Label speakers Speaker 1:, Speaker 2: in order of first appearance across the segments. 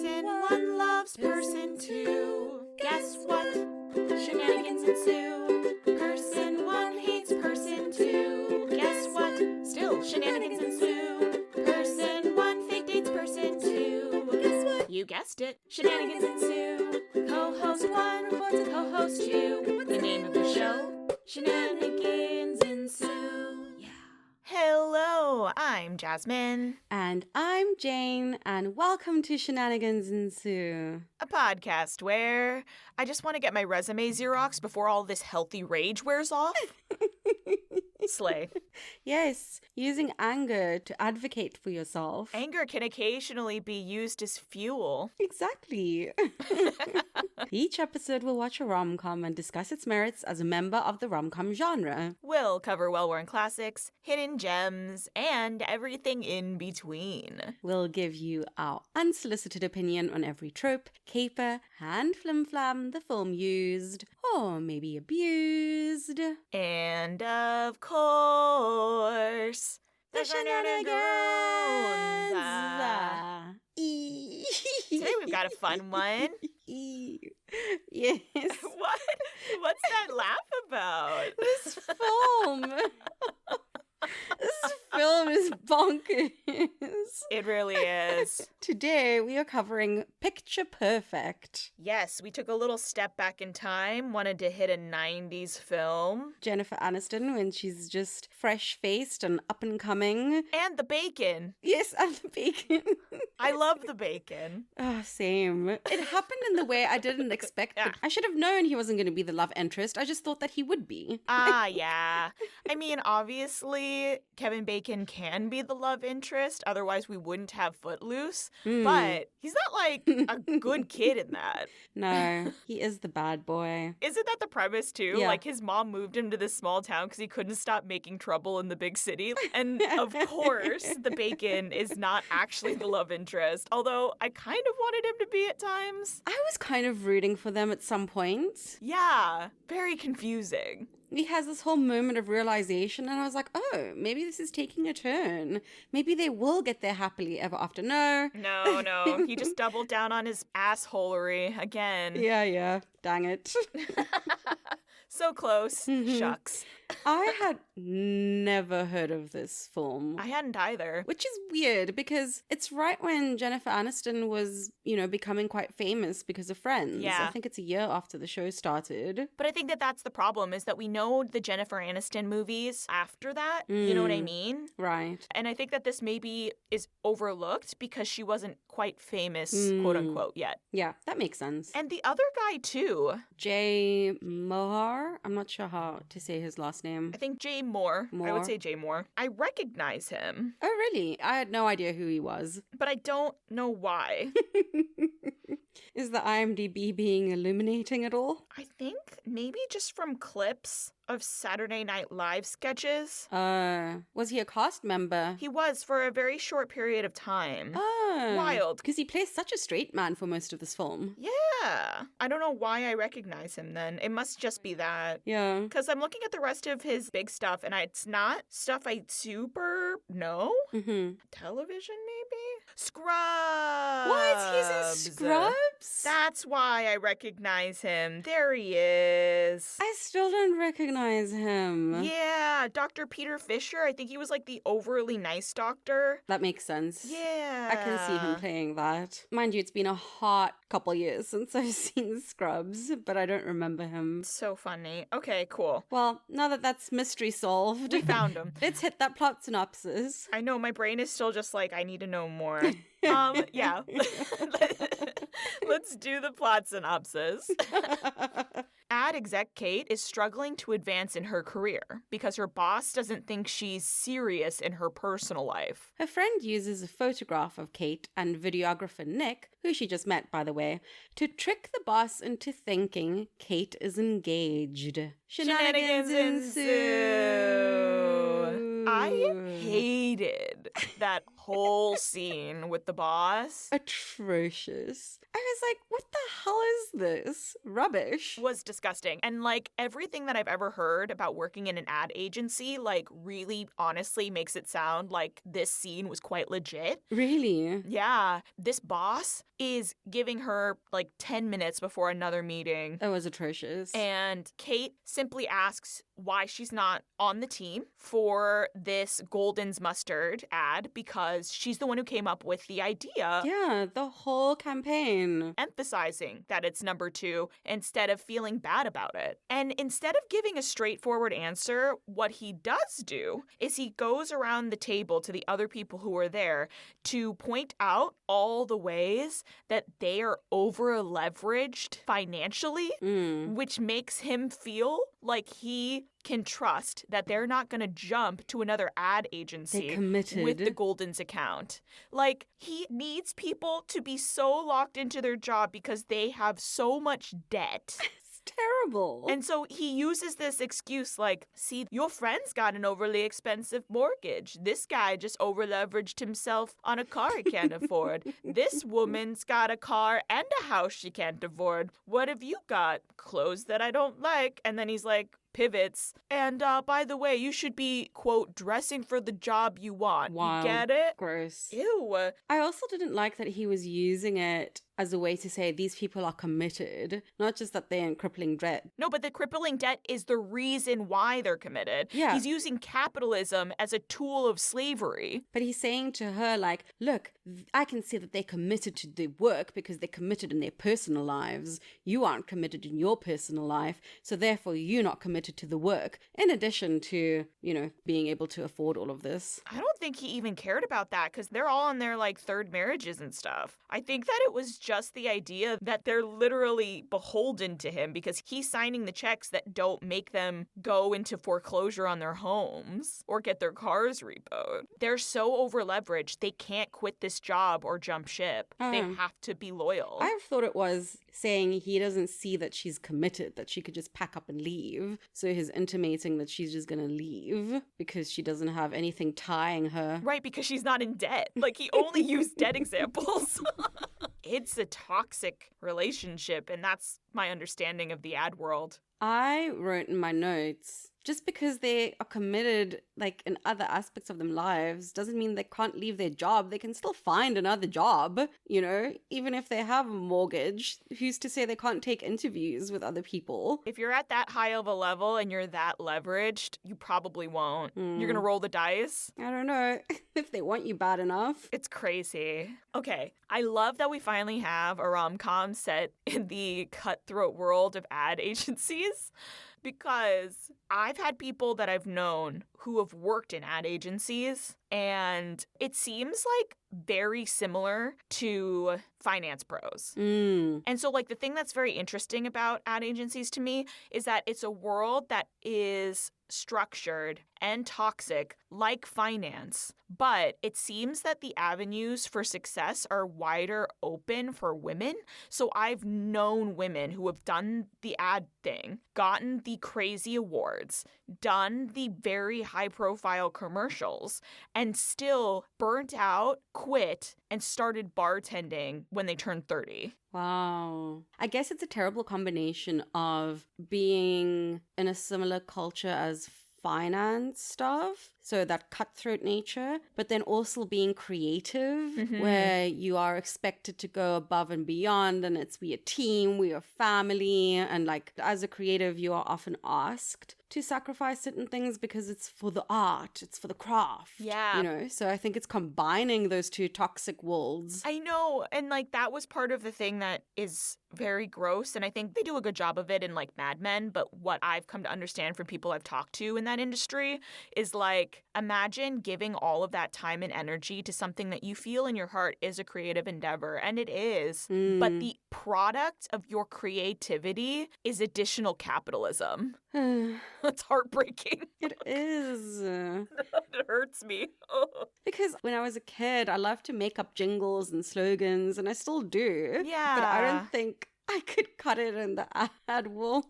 Speaker 1: Person one loves person two. Guess what? Shenanigans ensue. Person one hates person two. Guess what? Still shenanigans ensue. Person one fake dates person two. Guess what? You guessed it. Shenanigans ensue. Co-host one reports to co-host two. The name of the show? Shenanigans ensue. Yeah. Hello, I'm Jasmine.
Speaker 2: And I'm Jane, and welcome to Shenanigans Ensue.
Speaker 1: A podcast where I just want to get my resume Xeroxed before all this healthy rage wears off. Slay.
Speaker 2: Yes, using anger to advocate for yourself.
Speaker 1: Anger can occasionally be used as fuel.
Speaker 2: Exactly. Each episode we'll watch a rom-com and discuss its merits as a member of the rom-com genre.
Speaker 1: We'll cover well-worn classics, hidden gems, and everything in between.
Speaker 2: We'll give you our unsolicited opinion on every trope, caper, and flim-flam the film used, or maybe abused.
Speaker 1: And of course, the shenanigans. Today we've got a fun one.
Speaker 2: Yes.
Speaker 1: What? What's that laugh about?
Speaker 2: This film. This film is bonkers.
Speaker 1: It really is.
Speaker 2: Today we are covering Picture Perfect.
Speaker 1: Yes, we took a little step back in time, wanted to hit a 90s film.
Speaker 2: Jennifer Aniston when she's just fresh-faced and up-and-coming.
Speaker 1: And the bacon.
Speaker 2: Yes, and the bacon.
Speaker 1: I love the bacon.
Speaker 2: Oh, same. It happened in the way I didn't expect.
Speaker 1: Yeah.
Speaker 2: I should have known he wasn't going to be the love interest. I just thought that he would be.
Speaker 1: Yeah. I mean, obviously, Kevin Bacon can be the love interest. Otherwise, we wouldn't have Footloose. But he's not, like, a good kid in that.
Speaker 2: No, he is the bad boy.
Speaker 1: Isn't that the premise, too?
Speaker 2: Yeah.
Speaker 1: Like, his mom moved him to this small town because he couldn't stop making trouble in the big city. And, of course, the Bacon is not actually the love interest. Although, I kind of wanted him to be at times.
Speaker 2: I was kind of rooting for them at some point.
Speaker 1: Yeah, very confusing.
Speaker 2: He has this whole moment of realization, and I was like, oh, maybe this is taking a turn. Maybe they will get there happily ever after. No.
Speaker 1: No. He just doubled down on his assholery again.
Speaker 2: Yeah. Dang it.
Speaker 1: So close. Shucks.
Speaker 2: I had never heard of this film.
Speaker 1: I hadn't either.
Speaker 2: Which is weird because it's right when Jennifer Aniston was, becoming quite famous because of Friends.
Speaker 1: Yeah.
Speaker 2: I think it's a year after the show started.
Speaker 1: But I think that that's the problem, is that we know the Jennifer Aniston movies after that. You know what I mean?
Speaker 2: Right.
Speaker 1: And I think that this maybe is overlooked because she wasn't quite famous, quote unquote, yet.
Speaker 2: Yeah, that makes sense.
Speaker 1: And the other guy, too.
Speaker 2: Jay Mohar? I'm not sure how to say his last name.
Speaker 1: I think Jay Moore. I
Speaker 2: Moore.
Speaker 1: would say Jay Moore. I recognize him,
Speaker 2: Oh, really? I had no idea who he was.
Speaker 1: but I don't know why.
Speaker 2: Is the IMDb being illuminating at all?
Speaker 1: I think maybe just from clips of Saturday Night Live sketches.
Speaker 2: Was he a cast member?
Speaker 1: He was for a very short period of time.
Speaker 2: Oh.
Speaker 1: Wild.
Speaker 2: Because he plays such a straight man for most of this film.
Speaker 1: Yeah. I don't know why I recognize him then. It must just be that.
Speaker 2: Yeah.
Speaker 1: Because I'm looking at the rest of his big stuff, and it's not stuff I super know.
Speaker 2: Mm-hmm.
Speaker 1: Television, maybe? Scrubs!
Speaker 2: What? He's in Scrubs?
Speaker 1: That's why I recognize him. There he is.
Speaker 2: I still don't recognize him.
Speaker 1: Yeah, Dr. Peter Fisher. I think he was like the overly nice doctor.
Speaker 2: That makes sense.
Speaker 1: Yeah.
Speaker 2: I can see him playing that. Mind you, it's been a hot couple years since I've seen Scrubs, but I don't remember him.
Speaker 1: So funny. Okay, cool.
Speaker 2: Well, now that that's mystery solved,
Speaker 1: We found him.
Speaker 2: let's hit that plot synopsis.
Speaker 1: I know my brain is still just like, I need to know more. Yeah. Let's do the plot synopsis. Ad exec Kate is struggling to advance in her career because her boss doesn't think she's serious in her personal life.
Speaker 2: Her friend uses a photograph of Kate and videographer Nick, who she just met, by the way, to trick the boss into thinking Kate is engaged. Shenanigans ensue.
Speaker 1: I hated that whole scene with the boss.
Speaker 2: Atrocious. I was like, what the hell is this? Rubbish.
Speaker 1: Was disgusting. And like everything that I've ever heard about working in an ad agency, like really honestly makes it sound like this scene was quite legit.
Speaker 2: Really?
Speaker 1: Yeah. This boss is giving her like 10 minutes before another meeting.
Speaker 2: That was atrocious.
Speaker 1: And Kate simply asks why she's not on the team for this Golden's Mustard ad because she's the one who came up with the idea.
Speaker 2: Yeah, the whole campaign.
Speaker 1: Emphasizing that it's number 2 instead of feeling bad about it. And instead of giving a straightforward answer, what he does do is he goes around the table to the other people who are there to point out all the ways that they are over leveraged financially, which makes him feel like he can trust that they're not going to jump to another ad agency with the Golden's account. Like, he needs people to be so locked into their job because they have so much debt.
Speaker 2: Terrible.
Speaker 1: And so he uses this excuse like, see, your friend's got an overly expensive mortgage. This guy just over-leveraged himself on a car he can't afford. This woman's got a car and a house she can't afford. What have you got? Clothes that I don't like. And then he's like, pivots. And by the way, you should be, quote, dressing for the job you want.
Speaker 2: Wow.
Speaker 1: You get it?
Speaker 2: Gross.
Speaker 1: Ew.
Speaker 2: I also didn't like that he was using it as a way to say these people are committed, not just that they're in crippling debt.
Speaker 1: No, but the crippling debt is the reason why they're committed.
Speaker 2: Yeah.
Speaker 1: He's using capitalism as a tool of slavery.
Speaker 2: But he's saying to her, like, look, I can see that they're committed to the work because they're committed in their personal lives. You aren't committed in your personal life, so therefore you're not committed to the work, in addition to, you know, being able to afford all of this.
Speaker 1: I don't think he even cared about that because they're all in their, like, third marriages and stuff. I think that it was just the idea that they're literally beholden to him because he's signing the checks that don't make them go into foreclosure on their homes or get their cars repoed. They're so over-leveraged, they can't quit this job or jump ship. They have to be loyal.
Speaker 2: I thought it was saying he doesn't see that she's committed, that she could just pack up and leave. So he's intimating that she's just going to leave because she doesn't have anything tying her.
Speaker 1: Right, because she's not in debt. Like, he only used debt examples. It's a toxic relationship, and that's my understanding of the ad world.
Speaker 2: I wrote in my notes, just because they are committed, like, in other aspects of their lives, doesn't mean they can't leave their job. They can still find another job, you know? Even if they have a mortgage, who's to say they can't take interviews with other people?
Speaker 1: If you're at that high of a level and you're that leveraged, you probably won't. You're gonna roll the dice.
Speaker 2: I don't know if they want you bad enough.
Speaker 1: It's crazy. Okay, I love that we finally have a rom-com set in the cutthroat world of ad agencies. Because I've had people that I've known who have worked in ad agencies, and it seems like very similar to finance pros. And so, like, the thing that's very interesting about ad agencies to me is that it's a world that is structured and toxic like finance, but it seems that the avenues for success are wider open for women. So I've known women who have done the ad thing, gotten the crazy awards, done the very high profile commercials, and still burnt out, quit, and started bartending when they turned 30.
Speaker 2: Wow. I guess it's a terrible combination of being in a similar culture as finance stuff, so that cutthroat nature, but then also being creative, where you are expected to go above and beyond, and it's we a team, we a family, and like as a creative you are often asked to sacrifice certain things because it's for the art, it's for the craft.
Speaker 1: Yeah.
Speaker 2: You know, so I think it's combining those two toxic worlds.
Speaker 1: I know, and like that was part of the thing that is very gross, and I think they do a good job of it in like Mad Men, but what I've come to understand from people I've talked to in that industry is like, imagine giving all of that time and energy to something that you feel in your heart is a creative endeavor, and it is, but the product of your creativity is additional capitalism. That's heartbreaking.
Speaker 2: It is.
Speaker 1: It hurts me.
Speaker 2: Because when I was a kid, I loved to make up jingles and slogans, and I still do.
Speaker 1: Yeah.
Speaker 2: But I don't think I could cut it in the ad world.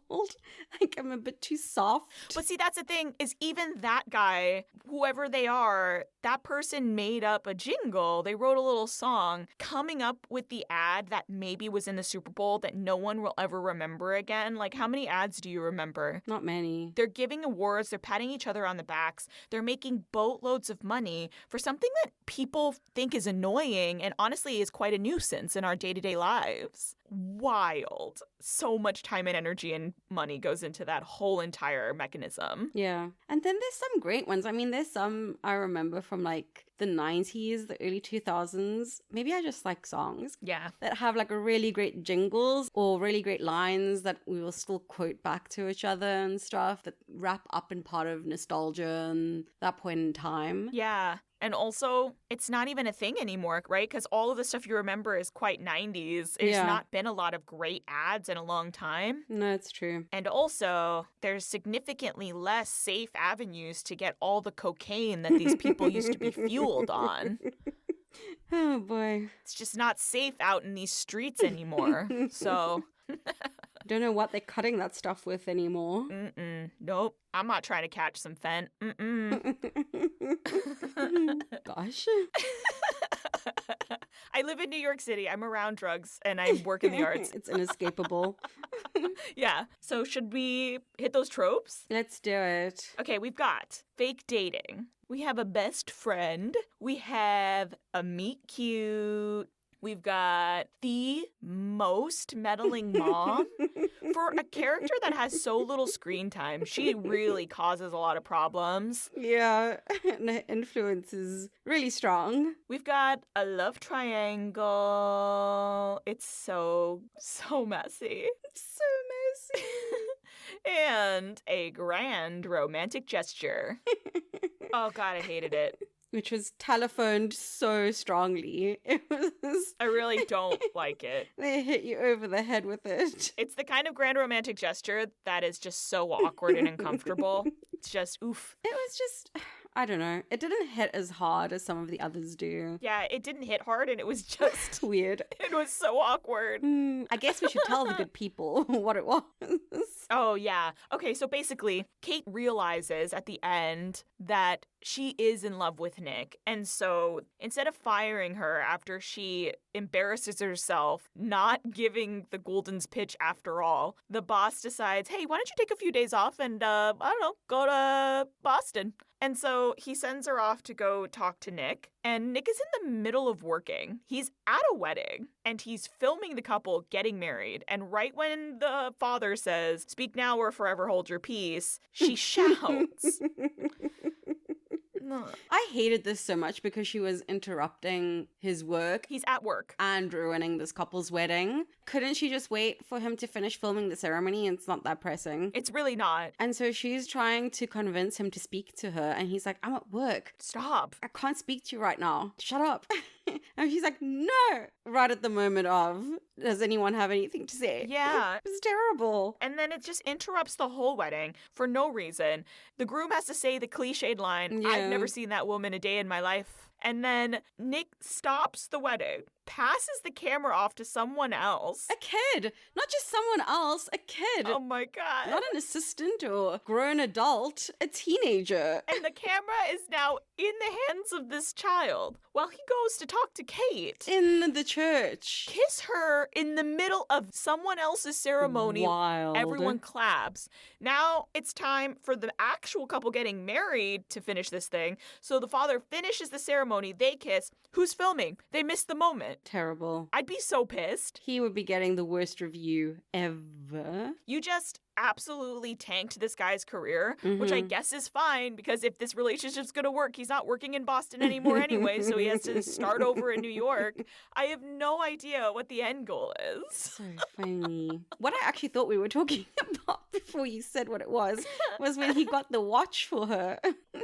Speaker 2: Like, I'm a bit too soft.
Speaker 1: But see, that's the thing, is even that guy, whoever they are, that person made up a jingle. They wrote a little song coming up with the ad that maybe was in the Super Bowl that no one will ever remember again. Like, how many ads do you remember?
Speaker 2: Not many.
Speaker 1: They're giving awards, they're patting each other on the backs, they're making boatloads of money for something that people think is annoying and honestly is quite a nuisance in our day-to-day lives. Wild. So much time and energy and money goes into that whole entire mechanism.
Speaker 2: Yeah. And then there's some great ones. I mean, there's some I remember from like the 90s, the early 2000s. Maybe I just like songs
Speaker 1: Yeah.
Speaker 2: that have like a really great jingles or really great lines that we will still quote back to each other and stuff that wrap up in part of nostalgia and that point in time.
Speaker 1: Yeah. And also, it's not even a thing anymore, right? Because all of the stuff you remember is quite 90s. There's
Speaker 2: Yeah.
Speaker 1: not been a lot of great ads in a long time.
Speaker 2: No, it's true.
Speaker 1: And also, there's significantly less safe avenues to get all the cocaine that these people used to be fueled on.
Speaker 2: Oh boy.
Speaker 1: It's just not safe out in these streets anymore. So,
Speaker 2: Don't know what they're cutting that stuff with anymore.
Speaker 1: nope. I'm not trying to catch some fent.
Speaker 2: Gosh.
Speaker 1: I live in New York City. I'm around drugs and I work in the arts.
Speaker 2: It's inescapable.
Speaker 1: Yeah. So should we hit those tropes?
Speaker 2: Let's do it.
Speaker 1: Okay, we've got fake dating. We have a best friend. We have a meet cute. We've got the most meddling mom. For a character that has so little screen time, she really causes a lot of problems.
Speaker 2: Yeah, and her influence is really strong.
Speaker 1: We've got a love triangle. It's so messy.
Speaker 2: It's so messy.
Speaker 1: And a grand romantic gesture. Oh, God, I hated it.
Speaker 2: Which was telephoned so strongly. It was.
Speaker 1: I really don't like it.
Speaker 2: They hit you over the head with it.
Speaker 1: It's the kind of grand romantic gesture that is just so awkward and uncomfortable. It's just, oof.
Speaker 2: It was just. I don't know. It didn't hit as hard as some of the others do.
Speaker 1: Yeah, it didn't hit hard and it was just,
Speaker 2: Weird.
Speaker 1: it was so awkward.
Speaker 2: I guess we should tell the good people what it was.
Speaker 1: Oh, yeah. Okay, so basically, Kate realizes at the end that she is in love with Nick. And so instead of firing her after she embarrasses herself, not giving the Gouldens pitch after all, the boss decides, hey, why don't you take a few days off and, I don't know, go to Boston. And so he sends her off to go talk to Nick. And Nick is in the middle of working. He's at a wedding and he's filming the couple getting married. And right when the father says, speak now or forever hold your peace, she shouts.
Speaker 2: I hated this so much because she was interrupting his work
Speaker 1: He's at work.
Speaker 2: and ruining this couple's wedding. Couldn't she just wait for him to finish filming the ceremony? It's not that pressing.
Speaker 1: It's really not.
Speaker 2: And so she's trying to convince him to speak to her. And he's like, I'm at work.
Speaker 1: Stop.
Speaker 2: I can't speak to you right now. Shut up. And she's like, no. Right at the moment of, does anyone have anything to say?
Speaker 1: Yeah.
Speaker 2: It's terrible.
Speaker 1: And then it just interrupts the whole wedding for no reason. The groom has to say the cliched line,
Speaker 2: Yeah.
Speaker 1: I've never seen that woman a day in my life. And then Nick stops the wedding, passes the camera off to someone else.
Speaker 2: A kid. Not just someone else. A kid.
Speaker 1: Oh my God.
Speaker 2: Not an assistant or grown adult. A teenager.
Speaker 1: And the camera is now in the hands of this child while he goes to talk to Kate.
Speaker 2: In the church.
Speaker 1: Kiss her in the middle of someone else's ceremony.
Speaker 2: Wild.
Speaker 1: Everyone claps. Now it's time for the actual couple getting married to finish this thing. So the father finishes the ceremony. They kiss. Who's filming? They missed the moment.
Speaker 2: Terrible.
Speaker 1: I'd be so pissed.
Speaker 2: He would be getting the worst review ever.
Speaker 1: You just absolutely tanked this guy's career, which I guess is fine because if this relationship's going to work, he's not working in Boston anymore anyway, so he has to start over in New York. I have no idea what the end goal is.
Speaker 2: So funny. What I actually thought we were talking about before you said what it was when he got the watch for her.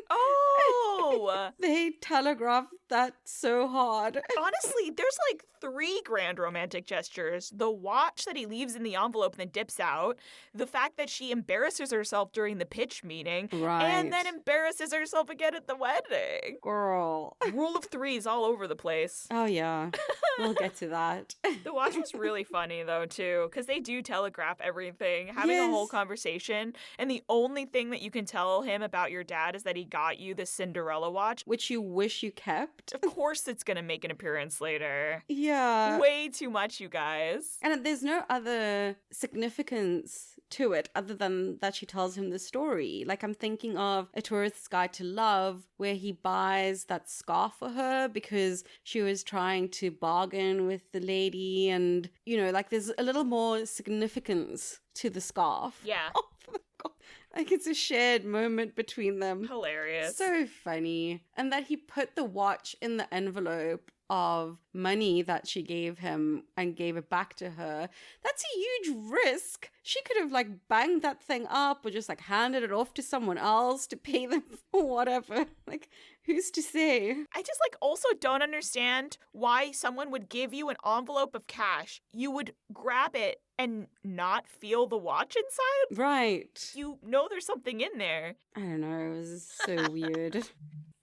Speaker 1: Oh!
Speaker 2: They telegraphed that so hard.
Speaker 1: Honestly, there's like 3 grand romantic gestures. The watch that he leaves in the envelope and then dips out. The fact that she embarrasses herself during the pitch meeting.
Speaker 2: Right.
Speaker 1: And then embarrasses herself again at the wedding.
Speaker 2: Girl.
Speaker 1: Rule of threes all over the place.
Speaker 2: Oh, yeah. We'll get to that.
Speaker 1: The watch was really funny, though, too, because they do telegraph everything, having a whole
Speaker 2: Yes.
Speaker 1: conversation, and the only thing that you can tell him about your dad is that he got you the Cinderella watch.
Speaker 2: Which you wish you kept.
Speaker 1: Of course it's going to make an appearance later.
Speaker 2: Yeah.
Speaker 1: Way too much, you guys.
Speaker 2: And there's no other significance to it other than that she tells him the story. Like, I'm thinking of A Tourist's Guide to Love, where he buys that scarf for her because she was trying to bargain with the lady. And, you know, like, there's a little more significance to the scarf.
Speaker 1: Yeah.
Speaker 2: Oh, my God. Like, it's a shared moment between them.
Speaker 1: Hilarious.
Speaker 2: So funny. And that he put the watch in the envelope of money that she gave him and gave it back to her. That's a huge risk. She could have like banged that thing up or just like handed it off to someone else to pay them for whatever. Like, who's to say?
Speaker 1: I just like also don't understand why someone would give you an envelope of cash. You would grab it and not feel the watch inside?
Speaker 2: Right.
Speaker 1: You know there's something in there.
Speaker 2: I don't know. It was so weird.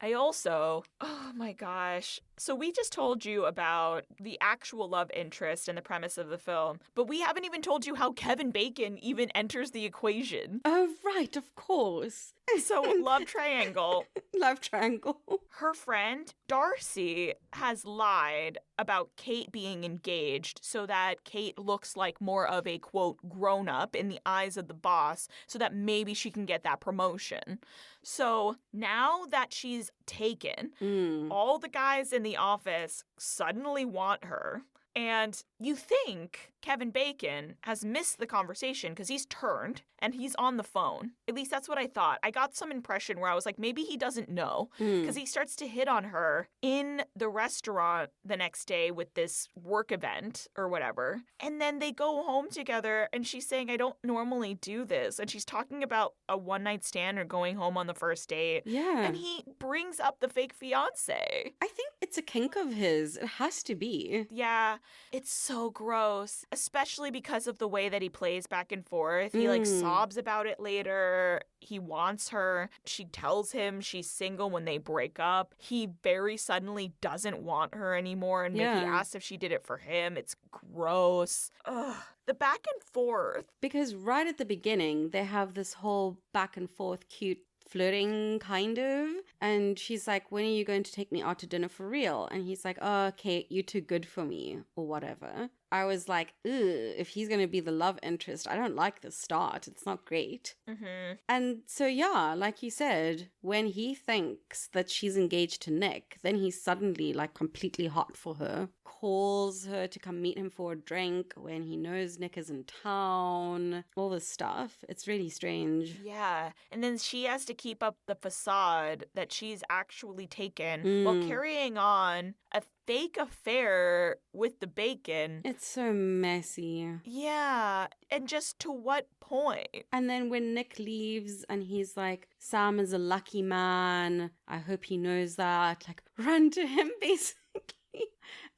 Speaker 1: I also, oh my gosh. So we just told you about the actual love interest and the premise of the film, but we haven't even told you how Kevin Bacon even enters the equation.
Speaker 2: Oh, right. Of course.
Speaker 1: So, love triangle.
Speaker 2: Love triangle.
Speaker 1: Her friend, Darcy, has lied about Kate being engaged so that Kate looks like more of a, quote, grown-up in the eyes of the boss so that maybe she can get that promotion. So, now that she's taken, all the guys in the office suddenly want her. And you think Kevin Bacon has missed the conversation because he's turned and he's on the phone. At least that's what I thought. I got some impression where I was like, maybe he doesn't know because he starts to hit on her in the restaurant the next day with this work event or whatever. And then they go home together and she's saying, I don't normally do this. And she's talking about a one-night stand or going home on the first date.
Speaker 2: Yeah.
Speaker 1: And he brings up the fake fiance.
Speaker 2: I think it's a kink of his. It has to be.
Speaker 1: Yeah, it's so gross, especially because of the way that he plays back and forth. He like sobs about it later. He wants her. She tells him she's single when they break up. He very suddenly doesn't want her anymore and
Speaker 2: Yeah.
Speaker 1: he asks if she did it for him. It's gross. Ugh. The back and forth.
Speaker 2: Because right at the beginning, they have this whole back and forth cute flirting kind of, and she's like, when are you going to take me out to dinner for real? And he's like, oh, Kate, you're too good for me or whatever. I was like, ugh, if he's going to be the love interest, I don't like the start. It's not great.
Speaker 1: Mm-hmm.
Speaker 2: And so, yeah, like you said, when he thinks that she's engaged to Nick, then he's suddenly like completely hot for her, calls her to come meet him for a drink when he knows Nick is in town, all this stuff. It's really strange.
Speaker 1: Yeah, and then she has to keep up the facade that she's actually taken while carrying on a fake affair with the Bacon.
Speaker 2: It's so messy.
Speaker 1: Yeah, and just to what point?
Speaker 2: And then when Nick leaves and he's like, Sam is a lucky man, I hope he knows that, like, run to him, basically.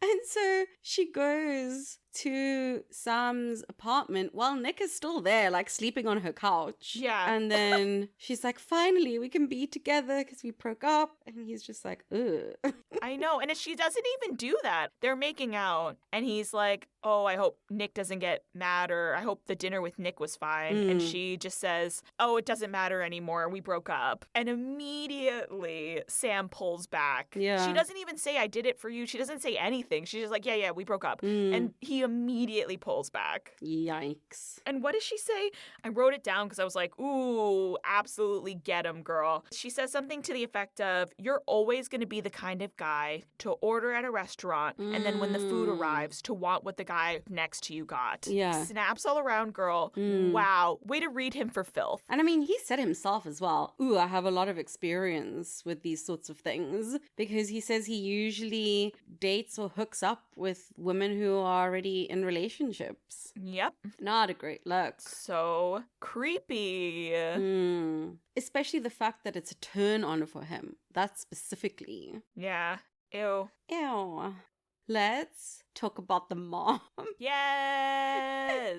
Speaker 2: And so she goes to Sam's apartment while Nick is still there, like sleeping on her couch.
Speaker 1: Yeah.
Speaker 2: And then she's like, finally, we can be together because we broke up. And he's just like, ugh.
Speaker 1: I know, and she doesn't even do that. They're making out, and he's like, oh, I hope Nick doesn't get mad, or I hope the dinner with Nick was fine. And she just says, oh, it doesn't matter anymore. We broke up. And immediately Sam pulls back.
Speaker 2: Yeah.
Speaker 1: She doesn't even say, I did it for you. She doesn't say anything. She's just like, yeah, we broke up. And he immediately pulls back.
Speaker 2: Yikes.
Speaker 1: And what does she say? I wrote it down because I was like, ooh, absolutely get him, girl. She says something to the effect of, you're always going to be the kind of guy to order at a restaurant and then when the food arrives to want what the guy next to you got.
Speaker 2: Yeah.
Speaker 1: Snaps all around, girl. Wow. Way to read him for filth.
Speaker 2: And I mean, he said himself as well, ooh, I have a lot of experience with these sorts of things, because he says he usually dates or hooks up with women who are already in relationships.
Speaker 1: Yep.
Speaker 2: Not a great look.
Speaker 1: So creepy.
Speaker 2: Especially the fact that it's a turn on for him. That specifically.
Speaker 1: Yeah. Ew.
Speaker 2: Ew. Let's talk about the mom.
Speaker 1: Yes.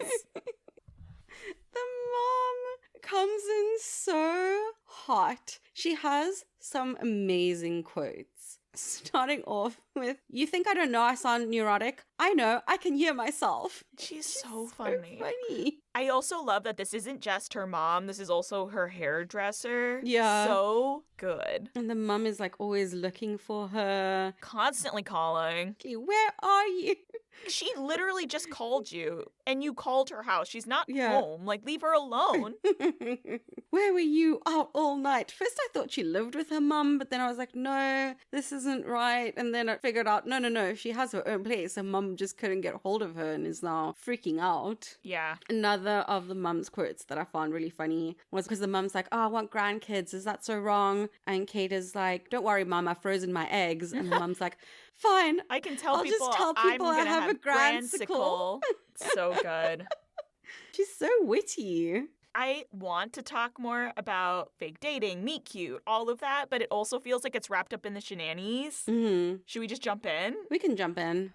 Speaker 2: The mom comes in so hot. She has some amazing quotes. Starting off with, "You think I don't know I sound neurotic? I know, I can hear myself."
Speaker 1: She's so funny.
Speaker 2: funny.
Speaker 1: I also love that this isn't just her mom. This is also her hairdresser.
Speaker 2: Yeah.
Speaker 1: So good.
Speaker 2: And the mum is like always looking for her.
Speaker 1: Constantly calling.
Speaker 2: "Okay, where are you?"
Speaker 1: She literally just called you and you called her house. She's not
Speaker 2: Yeah.
Speaker 1: home. Like, leave her alone.
Speaker 2: "Where were you out all night?" First I thought she lived with her mum, but then I was like, no, this isn't right. And then I figured out, no, she has her own place. Her mum just couldn't get hold of her and is now freaking out.
Speaker 1: Yeah.
Speaker 2: Another of the mum's quotes that I found really funny was because the mum's like, "Oh, I want grandkids. Is that so wrong?" And Kate is like, "Don't worry, mum, I've frozen my eggs." And the mum's like, "Fine.
Speaker 1: I can tell
Speaker 2: I'll
Speaker 1: people,
Speaker 2: just tell people
Speaker 1: I'm
Speaker 2: I
Speaker 1: gonna
Speaker 2: have a grandsicle."
Speaker 1: So good.
Speaker 2: She's so witty.
Speaker 1: I want to talk more about fake dating, meet cute, all of that, but it also feels like it's wrapped up in the shenanigans.
Speaker 2: Mm-hmm.
Speaker 1: Should we just jump in?
Speaker 2: We can jump in.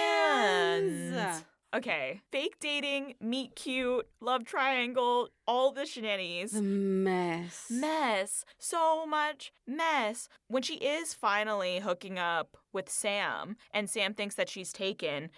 Speaker 1: Shenanigans! Okay. Fake dating, meet cute, love triangle, all the shenanigans.
Speaker 2: The mess.
Speaker 1: Mess. So much mess. When she is finally hooking up with Sam, and Sam thinks that she's taken,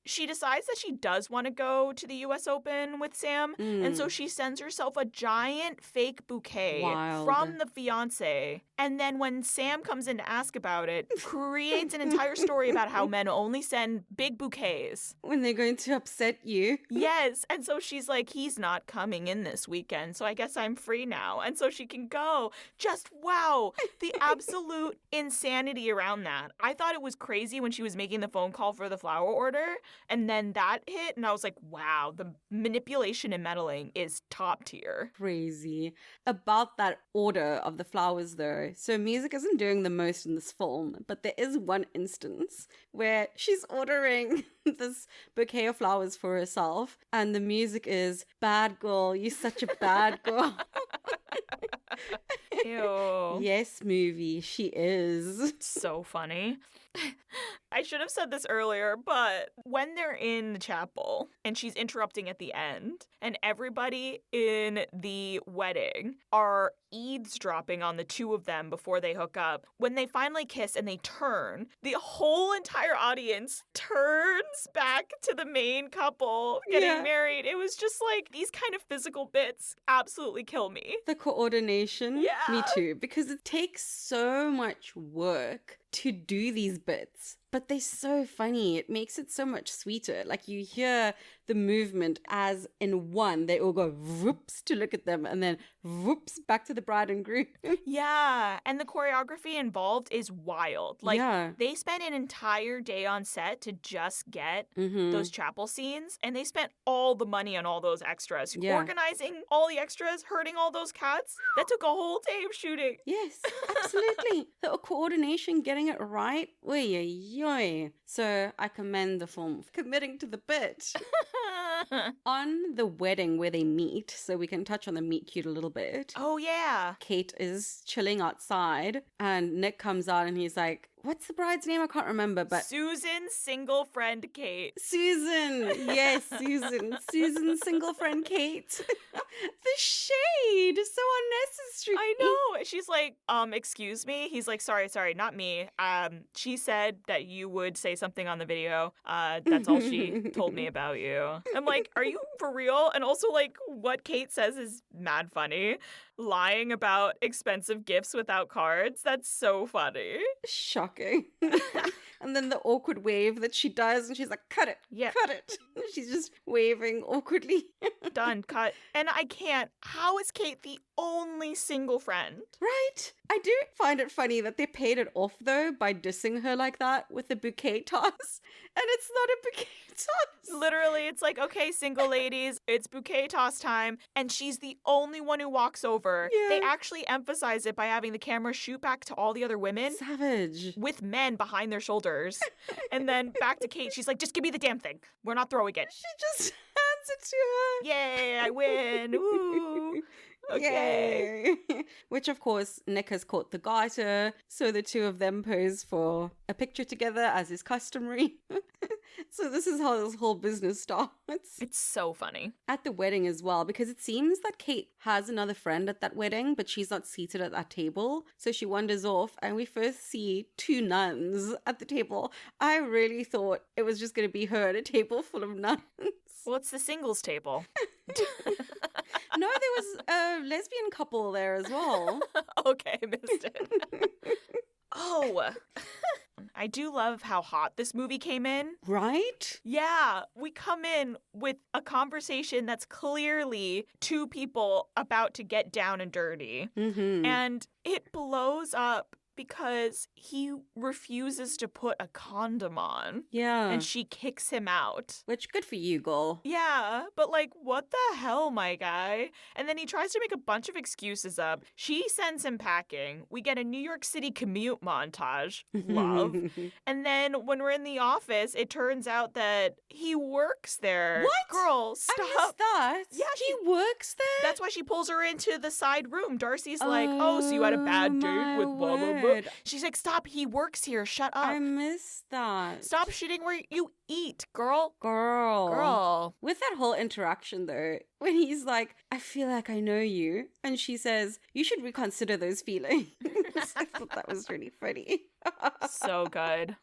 Speaker 1: she decides that she does want to go to the US Open with Sam, and so she sends herself a giant fake bouquet
Speaker 2: Wild.
Speaker 1: from the fiancé. And then when Sam comes in to ask about it, creates an entire story about how men only send big bouquets.
Speaker 2: When they're going to upset you.
Speaker 1: Yes, and so she's like, he's not coming in this weekend, so I guess I'm free now. And so she can go. Just wow, the absolute insanity around that. I thought it was crazy when she was making the phone call for the flower order, and then that hit, and I was like, wow, the manipulation and meddling is top tier.
Speaker 2: Crazy. About that order of the flowers, though. So music isn't doing the most in this film, but there is one instance where she's ordering this bouquet of flowers for herself, and the music is "Bad girl, you're such a bad girl."
Speaker 1: Ew.
Speaker 2: Yes, movie, she is.
Speaker 1: So funny. I should have said this earlier, but when they're in the chapel and she's interrupting at the end, and everybody in the wedding are eavesdropping on the two of them before they hook up, when they finally kiss and they turn, the whole entire audience turns back to the main couple getting married. It was just like, these kind of physical bits absolutely kill me.
Speaker 2: The coordination,
Speaker 1: Yeah.
Speaker 2: me too, because it takes so much work to do these bits, but they're so funny. It makes it so much sweeter. Like, you hear the movement as in one, they all go whoops to look at them, and then whoops back to the bride and groom.
Speaker 1: Yeah, and the choreography involved is wild. Like,
Speaker 2: Yeah.
Speaker 1: they spent an entire day on set to just get
Speaker 2: Mm-hmm.
Speaker 1: those chapel scenes, and they spent all the money on all those extras.
Speaker 2: Yeah.
Speaker 1: Organizing all the extras, herding all those cats. That took a whole day of shooting.
Speaker 2: Yes, absolutely. The coordination, getting it right. Oy, oy, oy. So I commend the film for committing to the bit. On the wedding where they meet, so we can touch on the meet cute a little bit.
Speaker 1: Oh, yeah.
Speaker 2: Kate is chilling outside, and Nick comes out and he's like, "What's the bride's name? I can't remember, but
Speaker 1: Susan, single friend Kate.
Speaker 2: Susan." Yes, Susan. Susan, single friend Kate. The shade, so unnecessary.
Speaker 1: I know. She's like, excuse me? He's like, sorry, not me. She said that you would say something on the video. That's all she told me about you. I'm like, are you for real? And also, like, what Kate says is mad funny. Lying about expensive gifts without cards. That's so funny.
Speaker 2: Shocking. And then the awkward wave that she does, and she's like, "Cut it,
Speaker 1: Yeah.
Speaker 2: cut it." She's just waving awkwardly.
Speaker 1: Done, cut. And I can't. How is Kate the only single friend?
Speaker 2: Right? I do find it funny that they paid it off, though, by dissing her like that with the bouquet toss. And it's not a bouquet toss.
Speaker 1: Literally, it's like, okay, single ladies, it's bouquet toss time, and she's the only one who walks over.
Speaker 2: Yeah.
Speaker 1: They actually emphasize it by having the camera shoot back to all the other women
Speaker 2: Savage.
Speaker 1: with men behind their shoulders. And then back to Kate, she's like, just give me the damn thing. We're not throwing it.
Speaker 2: She just hands it to her.
Speaker 1: Yay, I win. Woo. Okay.
Speaker 2: Yay. Which, of course, Nick has caught the garter, so the two of them pose for a picture together, as is customary. So this is how this whole business starts.
Speaker 1: It's so funny.
Speaker 2: At the wedding as well, because it seems that Kate has another friend at that wedding, but she's not seated at that table. So she wanders off, and we first see two nuns at the table. I really thought it was just going to be her at a table full of nuns.
Speaker 1: Well, it's the singles table.
Speaker 2: No, there was a lesbian couple there as well.
Speaker 1: Okay, I missed it. Oh, I do love how hot this movie came in.
Speaker 2: Right?
Speaker 1: Yeah, we come in with a conversation that's clearly two people about to get down and dirty.
Speaker 2: Mm-hmm.
Speaker 1: And it blows up because he refuses to put a condom on.
Speaker 2: Yeah.
Speaker 1: And she kicks him out.
Speaker 2: Which, good for you, girl.
Speaker 1: Yeah, but like, what the hell, my guy? And then he tries to make a bunch of excuses up. She sends him packing. We get a New York City commute montage. Love. And then when we're in the office, it turns out that he works there.
Speaker 2: What?
Speaker 1: Girl, stop.
Speaker 2: I missed that.
Speaker 1: Yeah,
Speaker 2: he works there?
Speaker 1: That's why she pulls her into the side room. Darcy's like, oh, so you had a bad date with blah, blah, blah. She's like, stop, he works here. Shut up.
Speaker 2: I missed that.
Speaker 1: Stop shitting where you eat, girl.
Speaker 2: Girl. With that whole interaction, though, when he's like, I feel like I know you. And she says, you should reconsider those feelings. I thought that was really funny.
Speaker 1: So good.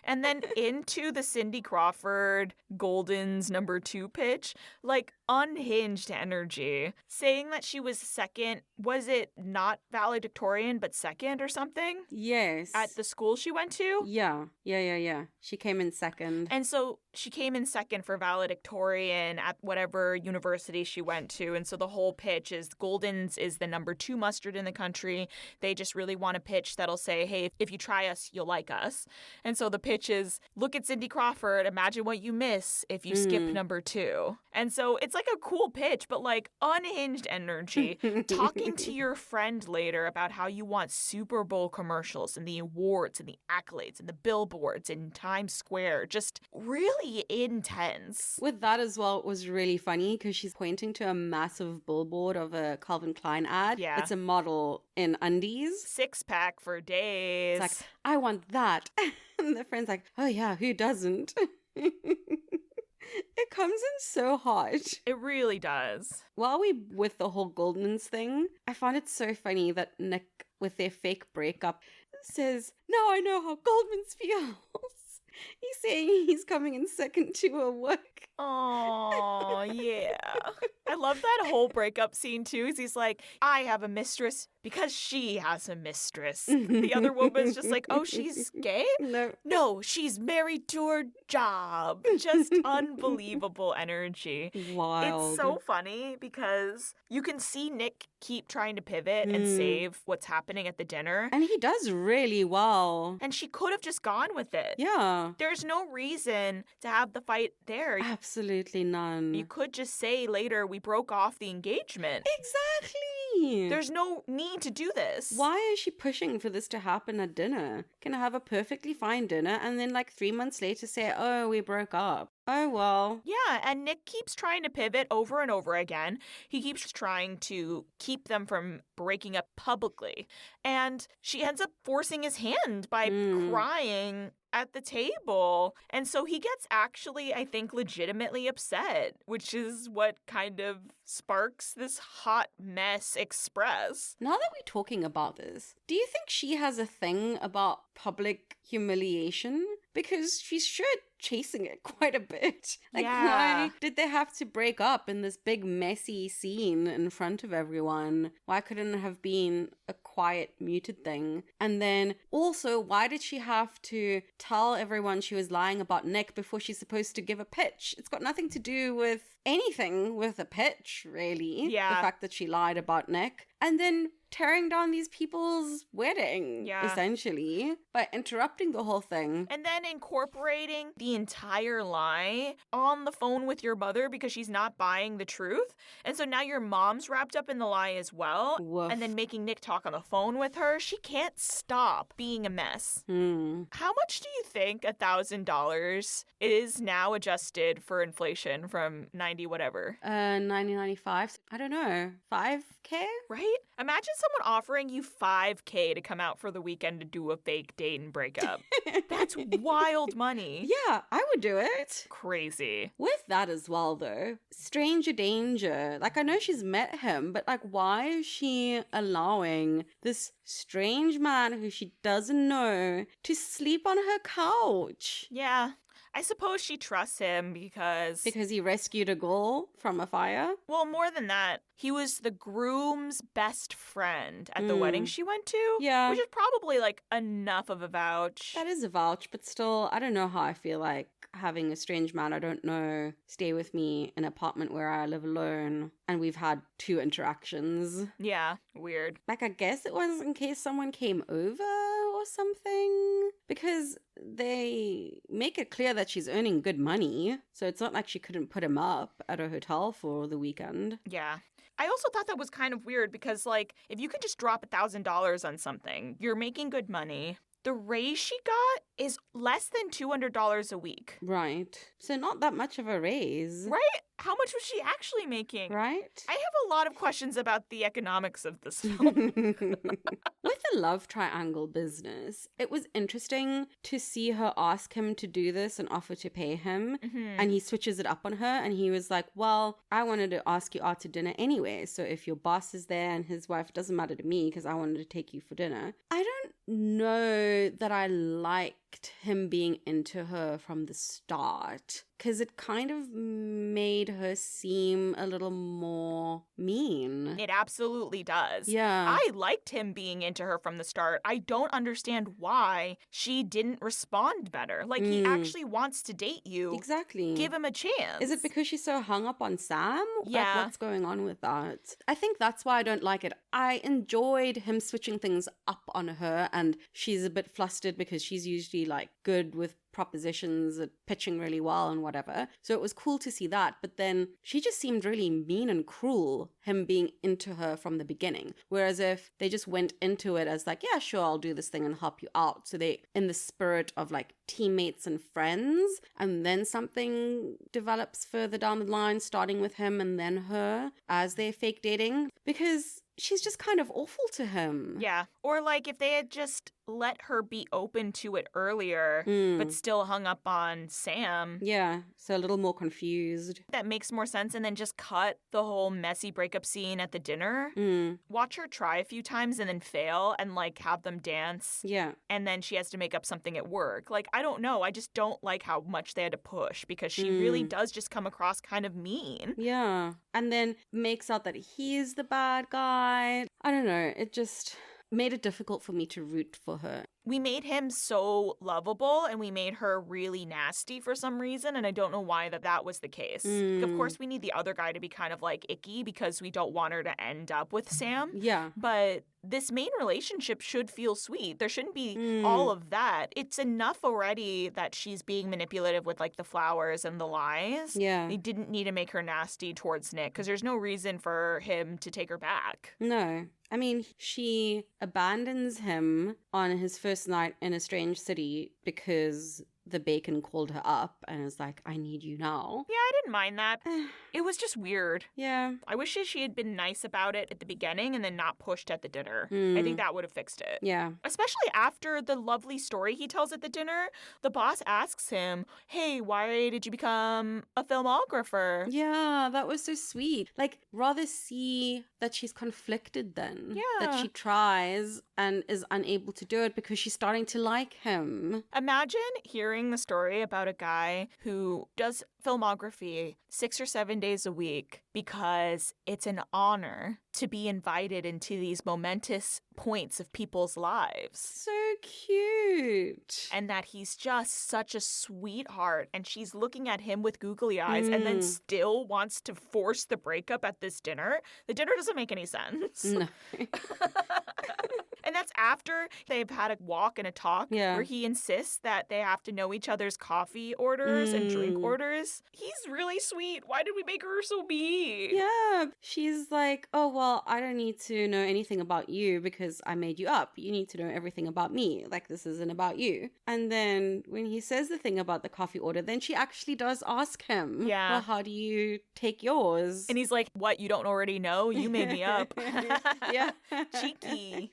Speaker 1: And then into the Cindy Crawford Golden's #2 pitch, like unhinged energy, saying that she was second. Was it not valedictorian, but second or something?
Speaker 2: Yes.
Speaker 1: At the school she went to?
Speaker 2: Yeah. She came in second.
Speaker 1: And so she came in second for valedictorian at whatever university she went to. And so the whole pitch is Golden's is the #2 mustard in the country. They just really want a pitch that'll say, hey, if you try us, you'll like us. And so the pitch is, look at Cindy Crawford, imagine what you miss if you skip #2. And so it's like a cool pitch, but like unhinged energy. Talking to your friend later about how you want Super Bowl commercials and the awards and the accolades and the billboards in Times Square. Just really intense.
Speaker 2: With that as well, it was really funny because she's pointing to a massive billboard of a Calvin Klein ad.
Speaker 1: Yeah.
Speaker 2: It's a model in undies.
Speaker 1: 6-pack for days.
Speaker 2: It's like, I want that. And the friend's like, oh yeah, who doesn't? It comes in so hot.
Speaker 1: It really does.
Speaker 2: While we with the whole Goldman's thing, I found it so funny that Nick, with their fake breakup, says, now I know how Goldman's feels. He's saying he's coming in second to her work.
Speaker 1: Oh, yeah. I love that whole breakup scene, too. He's like, I have a mistress because she has a mistress. The other woman's just like, oh, she's gay? No, she's married to her job. Just unbelievable energy.
Speaker 2: Wild.
Speaker 1: It's so funny because you can see Nick keep trying to pivot and save what's happening at the dinner.
Speaker 2: And he does really well.
Speaker 1: And she could have just gone with it.
Speaker 2: Yeah.
Speaker 1: There's no reason to have the fight there.
Speaker 2: Absolutely none.
Speaker 1: You could just say later, we broke off the engagement.
Speaker 2: Exactly.
Speaker 1: There's no need to do this.
Speaker 2: Why is she pushing for this to happen at dinner? Can I have a perfectly fine dinner and then like 3 months later say, oh, we broke up? Oh, well.
Speaker 1: Yeah, and Nick keeps trying to pivot over and over again. He keeps trying to keep them from breaking up publicly. And she ends up forcing his hand by crying at the table. And so he gets actually, I think, legitimately upset, which is what kind of sparks this hot mess express.
Speaker 2: Now that we're talking about this, do you think she has a thing about public humiliation? Because she's sure chasing it quite a bit. Like, why did they have to break up in this big messy scene in front of everyone? Why couldn't it have been a quiet, muted thing? And then also, why did she have to tell everyone she was lying about Nick before she's supposed to give a pitch? It's got nothing to do with anything with a pitch, really.
Speaker 1: Yeah.
Speaker 2: The fact that she lied about Nick. And then tearing down these people's wedding,
Speaker 1: Yeah.
Speaker 2: essentially, by interrupting the whole thing.
Speaker 1: And then incorporating the entire lie on the phone with your mother because she's not buying the truth. And so now your mom's wrapped up in the lie as well.
Speaker 2: Woof.
Speaker 1: And then making Nick talk on the phone with her. She can't stop being a mess. How much do you think $1,000 is now adjusted for inflation from 90 whatever?
Speaker 2: 1995. I don't know. 5K?
Speaker 1: Right? Imagine someone offering you $5K to come out for the weekend to do a fake date and break up. That's wild money.
Speaker 2: Yeah, I would do it.
Speaker 1: Crazy.
Speaker 2: With that as well, though, stranger danger. Like, I know she's met him, but like, why is she allowing this strange man who she doesn't know to sleep on her couch?
Speaker 1: Yeah. I suppose she trusts him because
Speaker 2: Because he rescued a girl from a fire?
Speaker 1: well, more than that, he was the groom's best friend at the wedding she went to.
Speaker 2: Yeah.
Speaker 1: Which is probably like enough of a vouch.
Speaker 2: That is a vouch, but still, I don't know how I feel like having a strange man I don't know stay with me in an apartment where I live alone and we've had 2 interactions.
Speaker 1: Yeah, weird.
Speaker 2: Like, I guess it was in case someone came over or something, because they make it clear that she's earning good money, so it's not like she couldn't put him up at a hotel for the weekend.
Speaker 1: Yeah. I also thought that was kind of weird because, like, if you could just drop $1,000 on something, you're making good money. The raise she got is less than $200 a week.
Speaker 2: Right. So not that much of a raise.
Speaker 1: Right? How much was she actually making?
Speaker 2: Right?
Speaker 1: I have a lot of questions about the economics of this film.
Speaker 2: With the love triangle business, it was interesting to see her ask him to do this and offer to pay him. And he switches it up on her and he was like, well, I wanted to ask you out to dinner anyway. So if your boss is there and his wife, doesn't matter to me because I wanted to take you for dinner. I don't know that I liked him being into her from the start, because it kind of made her seem a little more mean.
Speaker 1: It absolutely does.
Speaker 2: Yeah.
Speaker 1: I liked him being into her from the start. I don't understand why she didn't respond better. Like, he actually wants to date you.
Speaker 2: Exactly.
Speaker 1: Give him a chance.
Speaker 2: Is it because she's so hung up on Sam?
Speaker 1: Yeah.
Speaker 2: Like, what's going on with that? I think that's why I don't like it. I enjoyed him switching things up on her, and she's a bit flustered because she's usually like good with propositions and pitching really well and whatever. So it was cool to see that. But then she just seemed really mean and cruel, him being into her from the beginning. Whereas if they just went into it as like, yeah, sure, I'll do this thing and help you out. So they, in the spirit of like teammates and friends, and then something develops further down the line, starting with him and then her as they're fake dating. Because she's just kind of awful to him.
Speaker 1: Yeah. Or like if they had just let her be open to it earlier, but still hung up on Sam.
Speaker 2: Yeah, so a little more confused.
Speaker 1: That makes more sense. And then just cut the whole messy breakup scene at the dinner. Watch her try a few times and then fail and like have them dance.
Speaker 2: Yeah.
Speaker 1: And then she has to make up something at work. Like, I don't know. I just don't like how much they had to push because she really does just come across kind of mean.
Speaker 2: Yeah. And then makes out that he's the bad guy. I don't know. It just made it difficult for me to root for her.
Speaker 1: We made him so lovable and we made her really nasty for some reason. And I don't know why that was the case. Of course, we need the other guy to be kind of like icky because we don't want her to end up with Sam.
Speaker 2: Yeah.
Speaker 1: But this main relationship should feel sweet. There shouldn't be all of that. It's enough already that she's being manipulative with like the flowers and the lies.
Speaker 2: Yeah.
Speaker 1: They didn't need to make her nasty towards Nick because there's no reason for him to take her back.
Speaker 2: No. I mean, she abandons him on his first night in a strange city because the bacon called her up and is like, I need you now.
Speaker 1: Yeah, I didn't mind that. It was just weird.
Speaker 2: Yeah.
Speaker 1: I wish she had been nice about it at the beginning and then not pushed at the dinner. I think that would have fixed it.
Speaker 2: Yeah.
Speaker 1: Especially after the lovely story he tells at the dinner, the boss asks him, hey, why did you become a filmographer?
Speaker 2: Yeah, that was so sweet. Like, rather see that she's conflicted then.
Speaker 1: Yeah.
Speaker 2: That she tries and is unable to do it because she's starting to like him.
Speaker 1: Imagine hearing hearing the story about a guy who does filmography 6 or 7 days a week because it's an honor to be invited into these momentous points of people's lives.
Speaker 2: So cute.
Speaker 1: And that he's just such a sweetheart, and she's looking at him with googly eyes and then still wants to force the breakup at this dinner. The dinner doesn't make any sense.
Speaker 2: No.
Speaker 1: And that's after they've had a walk and a talk
Speaker 2: Yeah.
Speaker 1: where he insists that they have to know each other's coffee orders and drink orders. He's really sweet. Why did we make her so mean?
Speaker 2: Yeah. She's like, oh, well, I don't need to know anything about you because I made you up. You need to know everything about me. Like, this isn't about you. And then when he says the thing about the coffee order, then she actually does ask him,
Speaker 1: Yeah.
Speaker 2: well, how do you take yours?
Speaker 1: And he's like, what, you don't already know? You made me up.
Speaker 2: Yeah.
Speaker 1: Cheeky.